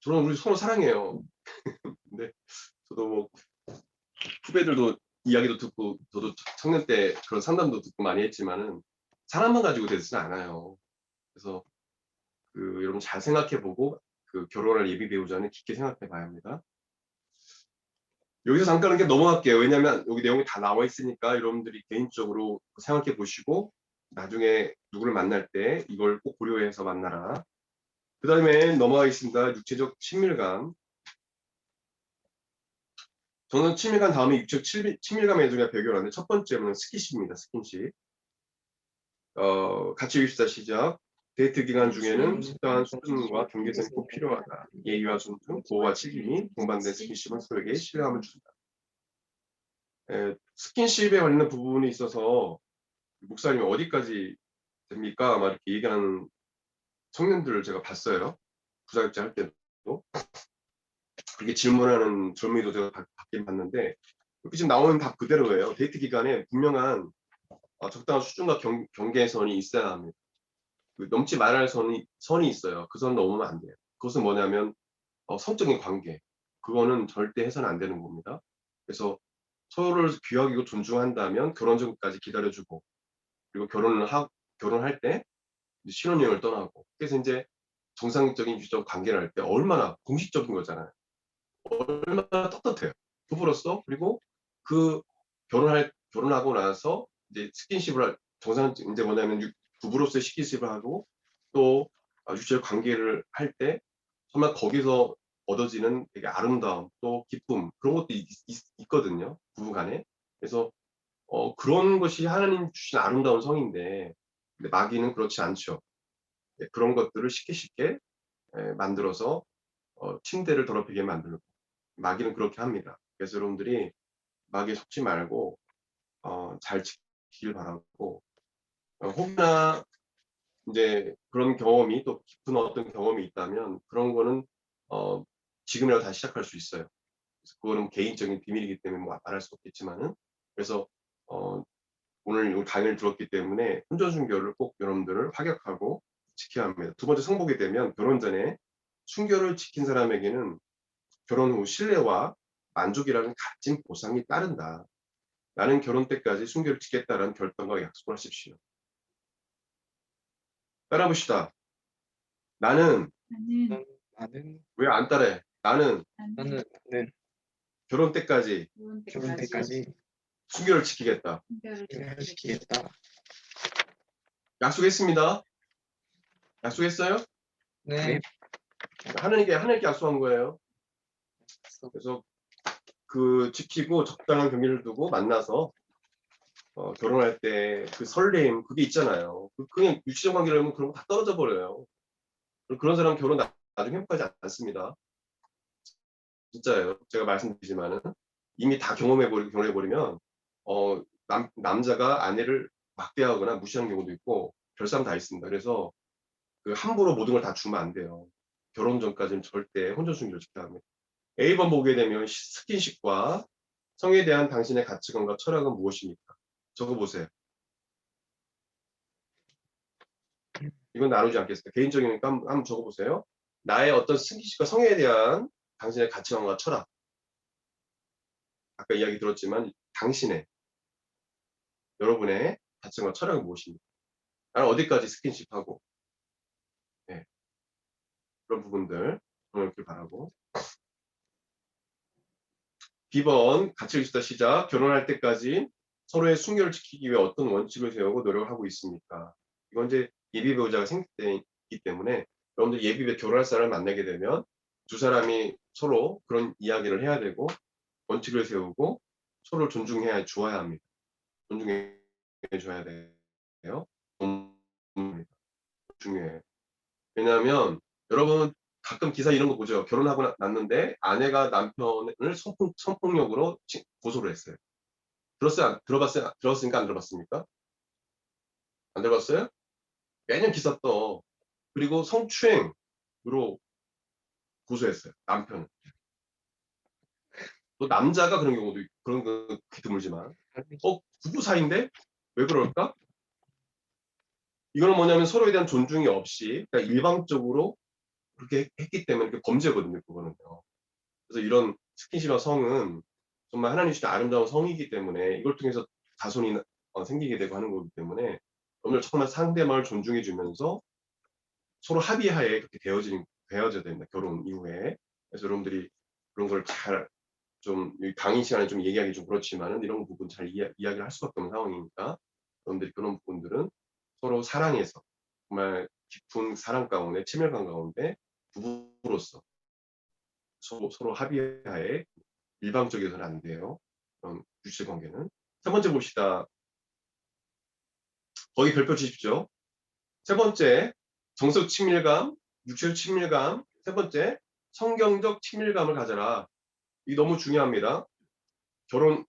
저는 우리 서로 사랑해요. 근데 저도 뭐 후배들도 이야기도 듣고 저도 청년 때 그런 상담도 듣고 많이 했지만은 사람만 가지고 되지는 않아요. 그래서 여러분 잘 생각해보고 결혼할 예비 배우자는 깊게 생각해봐야 합니다. 여기서 잠깐 이렇게 넘어갈게요. 왜냐하면 여기 내용이 다 나와 있으니까 여러분들이 개인적으로 생각해 보시고 나중에 누구를 만날 때 이걸 꼭 고려해서 만나라. 그 다음에 넘어가겠습니다. 육체적 친밀감. 저는 친밀감 다음에 육체적 친밀감에 중에 배경하는데 첫 번째는 스킨십입니다. 스킨십. 같이 읽읍시다. 시작. 데이트 기간 중에는適当한 수준과 경계선이 꼭 필요하다. 예의와 존중, 보호와 책임이 동반된 스킨십은 서로에게 신뢰감을 준다. 스킨십에 관련된 부분이 있어서 목사님이 어디까지 됩니까? 막 이렇게 얘기하는 청년들을 제가 봤어요. 부자격자 할 때도. 그렇게 질문하는 젊은이도 제가 받긴 봤는데 여기 지금 나오는 답 그대로예요. 데이트 기간에 분명한 적당한 수준과 경계선이 있어야 합니다. 넘지 말아야 할 선이 있어요. 그 선 넘으면 안 돼요. 그것은 뭐냐면 성적인 관계. 그거는 절대 해서는 안 되는 겁니다. 그래서 서로를 귀하게 존중한다면 결혼 전까지 기다려주고 그리고 결혼할 때 신혼여행을 떠나고 그래서 이제 정상적인 유지적 관계를 할 때 얼마나 공식적인 거잖아요. 얼마나 떳떳해요. 부부로서 그리고 그 결혼하고 나서 이제 스킨십을 이제 뭐냐면 부부로서의 스킨십을 하고 또 유지적 관계를 할 때 정말 거기서 얻어지는 되게 아름다움 또 기쁨 그런 것도 있거든요. 부부간에. 그래서 그런 것이 하나님 주신 아름다운 성인데 근데 마귀는 그렇지 않죠. 그런 것들을 쉽게 만들어서 침대를 더럽히게 만들고 마귀는 그렇게 합니다. 그래서 여러분들이 마귀에 속지 말고 잘 지키길 바라고 혹여나 이제 그런 경험이 또 깊은 어떤 경험이 있다면 그런 거는 지금이라도 다시 시작할 수 있어요. 그래서 그거는 개인적인 비밀이기 때문에 뭐 말할 수 없겠지만은 그래서 오늘 이 강의를 들었기 때문에 혼전순결을 꼭 여러분들을 파격하고 지켜야 합니다. 두 번째 성복이 되면 결혼 전에 순결을 지킨 사람에게는 결혼 후 신뢰와 만족이라는 값진 보상이 따른다. 나는 결혼 때까지 순결을 지켰다라는 결단과 약속을 하십시오. 따라 봅시다. 나는 나는 나는 왜 안 따라해? 나는 나는 결혼 때까지 결혼 때까지 순결을 지키겠다. 순결을 순결을 지키겠다. 지키겠다. 약속했습니다. 약속했어요? 네. 하나님께 약속한 거예요. 그래서 그 지키고 적당한 경계를 두고 만나서 결혼할 때 그 설렘 그게 있잖아요. 그냥 유치적 관계를 하면 그런 거 다 떨어져 버려요. 그런 사람 결혼 나중에 행복하지 않습니다. 진짜예요. 제가 말씀드리지만은 이미 다 경험해버리고 결혼해버리면 남자가 아내를 막대하거나 무시하는 경우도 있고 별사람 다 있습니다. 그래서 그 함부로 모든 걸 다 주면 안 돼요. 결혼 전까지는 절대 혼전순결을 지켜야 합니다. A번 보게 되면 스킨십과 성에 대한 당신의 가치관과 철학은 무엇입니까? 적어보세요. 이건 나누지 않겠습니다. 개인적이니까 한번 적어보세요. 나의 어떤 스킨십과 성에 대한 당신의 가치관과 철학. 아까 이야기 들었지만 당신의 여러분의 가치관과 철학은 무엇입니까? 나는 어디까지 스킨십하고 네. 그런 부분들 정해놓길 바라고. B번 가치를 주다 시작. 결혼할 때까지 서로의 순결을 지키기 위해 어떤 원칙을 세우고 노력을 하고 있습니까? 이건 이제 예비 배우자가 생기기 때문에 여러분들 예비 배우 결혼할 사람을 만나게 되면 두 사람이 서로 그런 이야기를 해야 되고 원칙을 세우고 서로를 존중해야 주어야 합니다. 존중해 줘야 돼요. 중요해요. 왜냐하면 여러분 가끔 기사 이런 거 보죠. 결혼하고 났는데 아내가 남편을 성폭력으로 고소를 했어요. 들었으니까 안 들어봤습니까? 안 들어봤어요? 매년 기사 떠. 그리고 성추행으로 고소했어요. 남편은. 또 남자가 그런 경우도 있고, 그런 거 드물지만. 부부 사이인데 왜 그럴까? 이거는 뭐냐면 서로에 대한 존중이 없이 그러니까 일방적으로 그렇게 했기 때문에 그게 범죄거든요. 그거는요. 그래서 이런 스킨십과 성은 정말 하나님 주신 아름다운 성이기 때문에 이걸 통해서 자손이 생기게 되고 하는 거기 때문에 여러분들 정말 상대방을 존중해 주면서 서로 합의하에 그렇게 되어져야 됩니다. 결혼 이후에. 그래서 여러분들이 그런 걸 잘 좀 강의 시간에 좀 얘기하기 좀 그렇지만은 이런 부분 잘 이야기를 할 수밖에 없는 상황이니까 여러분들이 그런 부분들은 서로 사랑해서 정말 깊은 사랑 가운데 친밀감 가운데 부부로서 서로 합의하에 일방적이어서는 안 돼요. 그런 유치 관계는. 세 번째 봅시다. 거기 별표 주십시오. 세 번째, 정서적 친밀감, 육체적 친밀감. 세 번째, 성경적 친밀감을 가져라. 이게 너무 중요합니다.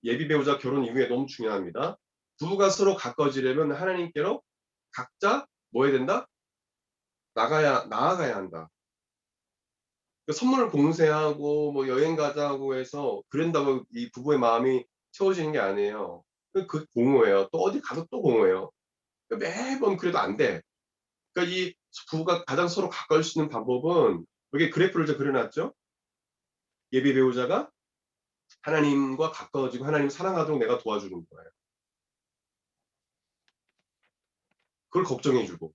예비 배우자 결혼 이후에 너무 중요합니다. 부부가 서로 가까워지려면 하나님께로 각자 뭐 해야 된다? 나아가야 한다. 선물을 봉쇄하고 뭐 여행 가자고 해서 그런다고 이 부부의 마음이 채워지는 게 아니에요. 그 공허해요. 또 어디 가서 또 공허해요. 매번 그래도 안 돼. 그러니까 이 부부가 가장 서로 가까울 수 있는 방법은 여기 그래프를 좀 그려놨죠. 예비 배우자가 하나님과 가까워지고 하나님 사랑하도록 내가 도와주는 거예요. 그걸 걱정해주고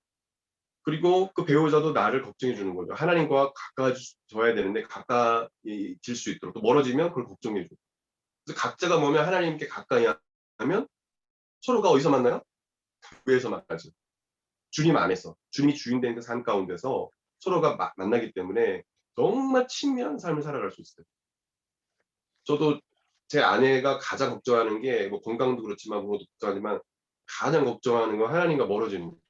그리고 그 배우자도 나를 걱정해주는 거죠. 하나님과 가까워져야 되는데 가까워질 수 있도록 또 멀어지면 그걸 걱정해주고 그래서 각자가 뭐면 하나님께 가까이 하면 서로가 어디서 만나요? 교회에서 만나죠. 주님 안에서 주님이 주인 된 그 삶 가운데서 서로가 만나기 때문에 정말 친밀한 삶을 살아갈 수 있어요. 저도 제 아내가 가장 걱정하는 게 뭐 건강도 그렇지만 뭐도 걱정하지만 가장 걱정하는 건 하나님과 멀어지는 거예요.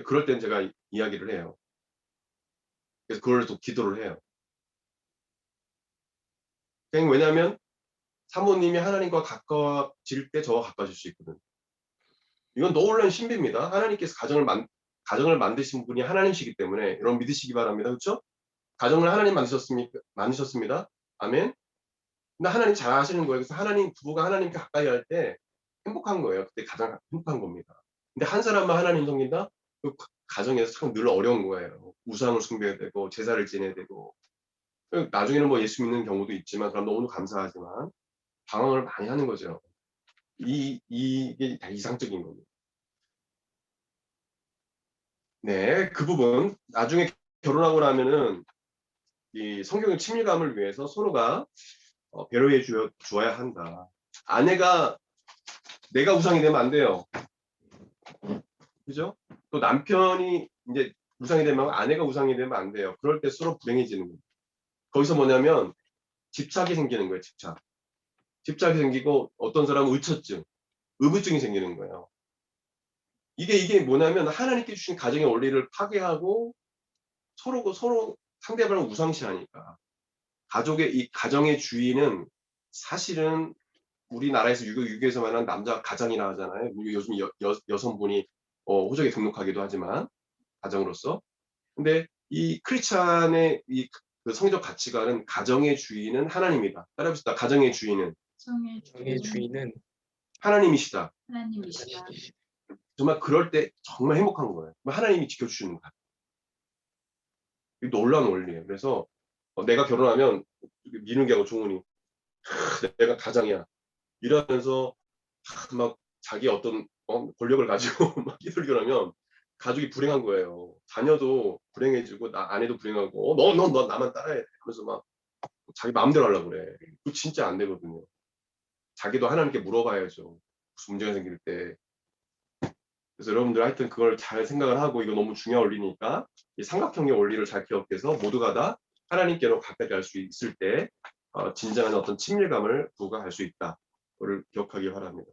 그럴 땐 제가 이야기를 해요. 그래서 그걸 또 기도를 해요. 그냥 왜냐하면 사모님이 하나님과 가까워질 때 저와 가까워질 수 있거든. 이건 놀라운 신비입니다. 하나님께서 가정을 만드신 분이 하나님이시기 때문에 여러분 믿으시기 바랍니다. 그렇죠? 가정을 하나님 만드셨습니다. 아멘. 근데 하나님 잘 아시는 거예요. 그래서 부부가 하나님께 가까이 할 때 행복한 거예요. 그때 가장 행복한 겁니다. 근데 한 사람만 하나님 섬긴다? 그 가정에서 참 늘 어려운 거예요. 우상을 숭배해야 되고 제사를 지내야 되고 나중에는 뭐 예수 믿는 경우도 있지만 그럼 너무 감사하지만 방황을 많이 하는 거죠. 이게 다 이상적인 겁니다. 네, 그 부분 나중에 결혼하고 나면은 이 성경의 친밀감을 위해서 서로가 배려해 주어야 한다. 아내가 내가 우상이 되면 안 돼요. 그죠? 또 남편이 이제 우상이 되면 아내가 우상이 되면 안 돼요. 그럴 때 서로 불행해지는 거예요. 거기서 뭐냐면 집착이 생기는 거예요. 집착이 생기고 어떤 사람은 의부증이 생기는 거예요. 이게 뭐냐면 하나님께 주신 가정의 원리를 파괴하고 서로 상대방을 우상시하니까 이 가정의 주인은 사실은 우리나라에서 유교에서 말하는 남자 가장이라 하잖아요. 요즘 여성분이 호적에 등록하기도 하지만 가정으로서. 근데 이 크리스찬의 그 성적 가치관은 가정의 주인은 하나님이다. 따라합시다. 가정의 주인은 성의 정의 주인은 주인은 하나님이시다. 하나님이시다. 정말 그럴 때 정말 행복한 거예요. 하나님이 지켜주시는 거야. 이 놀라운 원리예요. 그래서 내가 결혼하면 민욱이하고 종훈이 내가 가장이야. 이러면서 막 자기 어떤 권력을 가지고 막 끼들겨라면 가족이 불행한 거예요. 자녀도 불행해지고 아내도 불행하고 너 나만 따라야 돼. 그래서 막 자기 마음대로 하려고 그래. 그거 진짜 안 되거든요. 자기도 하나님께 물어봐야죠. 무슨 문제가 생길 때. 그래서 여러분들 하여튼 그걸 잘 생각을 하고 이거 너무 중요한 원리니까 이 삼각형의 원리를 잘 기억해서 모두가 다 하나님께로 가까이 갈 수 있을 때 진정한 어떤 친밀감을 부각할 수 있다. 그걸 기억하기 바랍니다.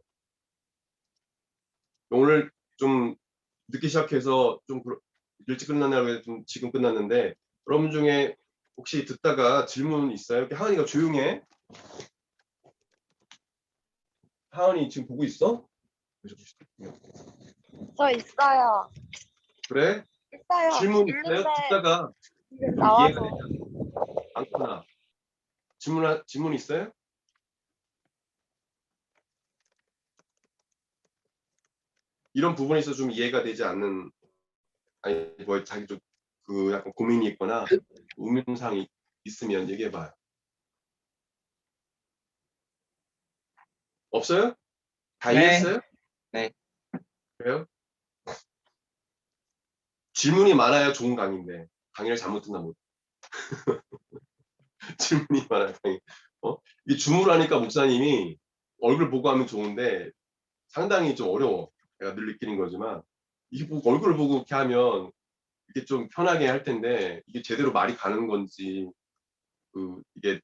오늘 좀 늦게 시작해서 좀 일찍 끝났냐고 해서 좀 지금 끝났는데 여러분 중에 혹시 듣다가 질문 있어요? 하은이가 조용해. 하은이 지금 보고 있어? 저 있어요. 그래? 있어요. 질문 있어요? 있는데 듣다가 이해가 나와서 되지 않구나. 질문 있어요? 이런 부분에 있어서 좀 이해가 되지 않는 아니 뭐 자기 좀 그 약간 고민이 있거나 의문사항이 있으면 얘기해봐요. 없어요? 다 네. 이해했어요? 네. 그래요? 질문이 많아야 좋은 강의인데 강의를 잘못 듣나 못. 질문이 많아요. 강의. 이 줌으로 하니까 목사님이 얼굴 보고 하면 좋은데 상당히 좀 어려워. 내가 늘 느끼는 거지만 이게 얼굴을 보고 이렇게 하면 이게 좀 편하게 할 텐데 이게 제대로 말이 가는 건지 이게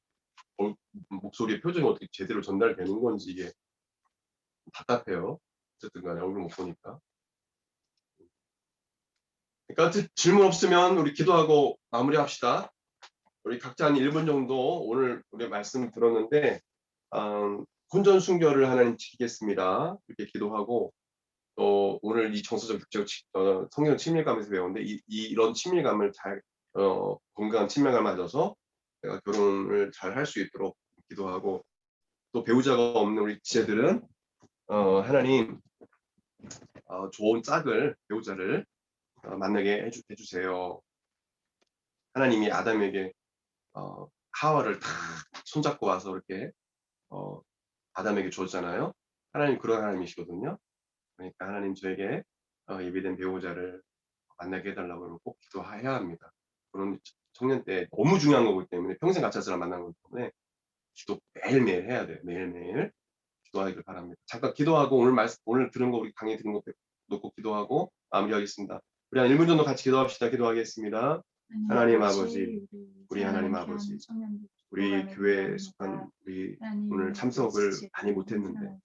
목소리의 표정이 어떻게 제대로 전달되는 건지 이게 답답해요. 어쨌든 간에 얼굴 못 보니까. 그러니까 질문 없으면 우리 기도하고 마무리합시다. 우리 각자 한 1분 정도 오늘 우리 말씀 들었는데 혼전 순결을 하나님 지키겠습니다. 이렇게 기도하고 또 오늘 이 정서적 성경 친밀감에서 배웠는데 이런 친밀감을 잘 건강한 친밀감을 가져서 내가 결혼을 잘 할 수 있도록 기도하고 또 배우자가 없는 우리 지체들은 하나님 좋은 배우자를 만나게 해주세요. 하나님이 아담에게 하와를 다 손잡고 와서 이렇게 아담에게 줬잖아요. 하나님 그런 하나님이시거든요. 그러니까 하나님 저에게 예비된 배우자를 만나게 해달라고 꼭 기도해야 합니다. 그런 청년 때 너무 중요한 거기 때문에 평생 같이 할 사람 만나는 거기 때문에 기도 매일매일 해야 돼요. 매일매일 기도하기를 바랍니다. 잠깐 기도하고 오늘 들은 거 우리 강의 들은 거 놓고 기도하고 마무리하겠습니다. 우리 한 1분 정도 같이 기도합시다. 기도하겠습니다. 하나님 아버지, 우리 하나님 아버지, 우리 교회에 속한 우리 오늘 참석을 많이 못했는데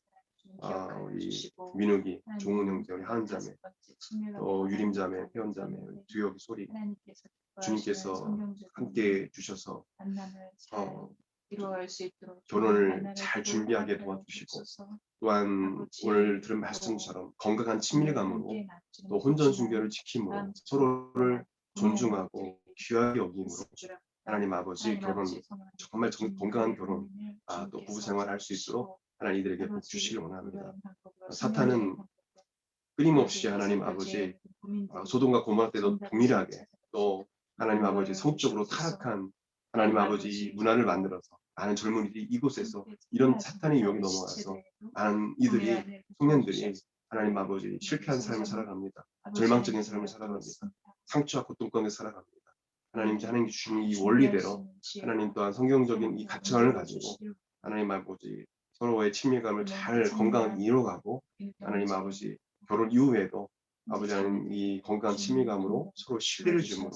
우리 민욱이, 종훈 형제, 우리 하은 자매, 또 유림 자매, 태연 자매, 두혁이 소리 주님께서 함께 주셔서 이루어갈 수 있도록 결혼을 만나게 잘 되도록 준비하게 허락하여 도와주시고 주옵소서. 또한 아버지, 오늘 들은 또 말씀처럼 건강한 함께 친밀감으로 나누지는 또 혼전 못하지만 순결을 지킴으로 다음 서로를 주에 존중하고 귀하게 여김으로 있을 줄 압니다. 하나님 아버지 하나님 결혼 아버지, 성령님, 정말 건강한 우리의 결혼 고민을 또 주님께서 부부 생활을 할 수 있도록 들어주시고, 하나님 이들에게 복 아버지, 주시길 원합니다. 올바른 방법으로 사탄은 성령님의 방법으로 끊임없이 아버지, 하나님 세 아버지 가지의 고민들이 소돔과 고모라 때도 정답을 동일하게 찾아서 또 하나님 아버지 인도하여 성적으로 주옵소서. 타락한 하나님 아버지 이 문화를 만들어서 많은 젊은이들이 이곳에서 이런 사탄의 유혹에 넘어가서 많은 이들이 청년들이 하나님 아버지 실패한 삶을 살아갑니다. 절망적인 삶을 살아갑니다. 상처와 고통 가운데 살아갑니다. 하나님께 하나님께 주신 이 원리대로 하나님 또한 성경적인 이 가치관을 가지고 하나님 아버지 서로의 친밀감을 잘 건강하게 이뤄가고 하나님 아버지 결혼 이후에도 아버지 하나님 이 건강한 친밀감으로 서로 신뢰를 주므로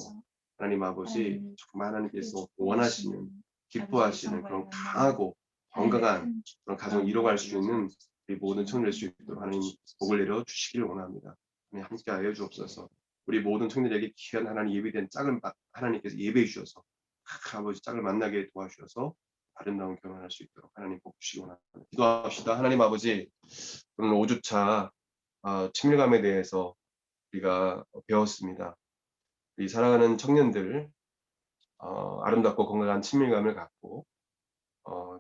하나님 아버지 정말 하나님께서 원하시는 기뻐하시는 그런 강하고 건강한 그런 가정을 이뤄갈 수 있는 우리 모든 청년들 수 있도록 하나님 복을 내려 주시기를 원합니다. 하나님 함께하여 주옵소서. 우리 모든 청년들에게 귀한 하나님 예비된 짝을 하나님께서 예배해 주셔서 아버지 짝을 만나게 도와주셔서 아름다운 결혼할 수 있도록 하나님 복 주시기 원합니다. 기도합시다. 하나님 아버지 오늘 5주차 친밀감에 대해서 우리가 배웠습니다. 우리 사랑하는 청년들 아름답고 건강한 친밀감을 갖고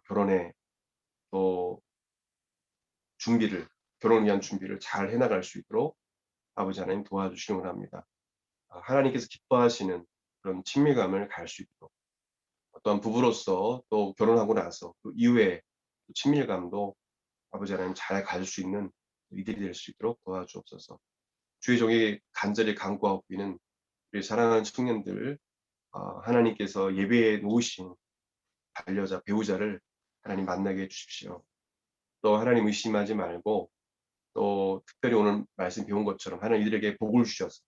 결혼에 또 결혼을 위한 준비를 잘 해나갈 수 있도록 아버지 하나님 도와주시기 원합니다. 하나님께서 기뻐하시는 그런 친밀감을 갈 수 있도록 또한 부부로서 또 결혼하고 나서 그 이후에 친밀감도 아버지 하나님 잘 가질 수 있는 이들이 될 수 있도록 도와주옵소서. 주의 종이 간절히 간구하고 있는 우리 사랑하는 청년들 하나님께서 예배해 놓으신 반려자, 배우자를 하나님 만나게 해주십시오. 또 하나님 의심하지 말고 또 특별히 오늘 말씀 배운 것처럼 하나님 이들에게 복을 주셔서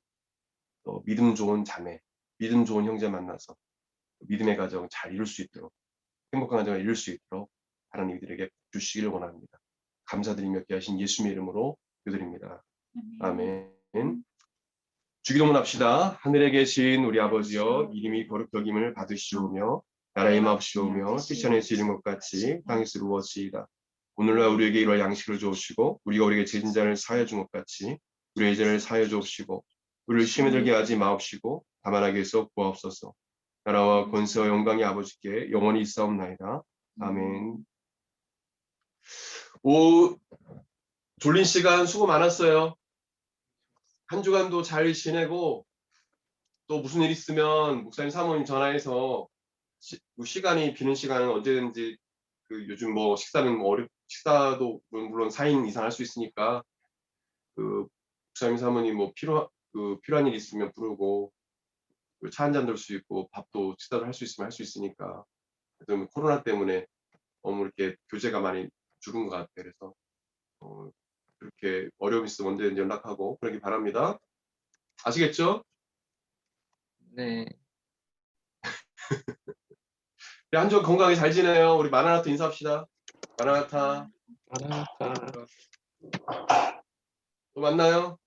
또 믿음 좋은 자매, 믿음 좋은 형제 만나서 믿음의 가정 잘 이룰 수 있도록 행복한 가정을 이룰 수 있도록 하나님 이들에게 복 주시기를 원합니다. 감사드리며 귀하신 예수님의 이름으로 기도드립니다. 아멘. 주기도문 합시다. 하늘에 계신 우리 아버지여 이름이 거룩 여김을 받으시오며 나라의 마옵시오며 뜻이 하늘에서 이룬 것 같이 땅에서 이루어지이다. 오늘날 우리에게 이러한 양식을 주옵시고 우리가 우리에게 죄진 자를 사하여 준 것 같이 우리의 죄를 사하여 주옵시고 우리를 시험에 들게 하지 마옵시고 다만 악에서 구하옵소서. 나라와 권세와 영광이 아버지께 영원히 있사옵나이다. 아멘. 졸린 시간 수고 많았어요. 한 주간도 잘 지내고 또 무슨 일 있으면 목사님 사모님 전화해서 시간이 비는 시간은 언제든지 요즘 뭐 식사는 식사도 물론 4인 이상 할 수 있으니까 목사님 사모님 뭐 필요한 일 있으면 부르고 차 한잔 들 수 있고 밥도 식사도 할 수 있으면 할 수 있으니까 그래도 코로나 때문에 너무 이렇게 교제가 많이 줄은 것 같아요. 그래서 그렇게 어려움 있으면 언제든지 연락하고 그러기 바랍니다. 아시겠죠? 네. 한 주 건강히 잘 지내요. 우리 마라나타 인사합시다. 마라나타. 알았다. 또 만나요.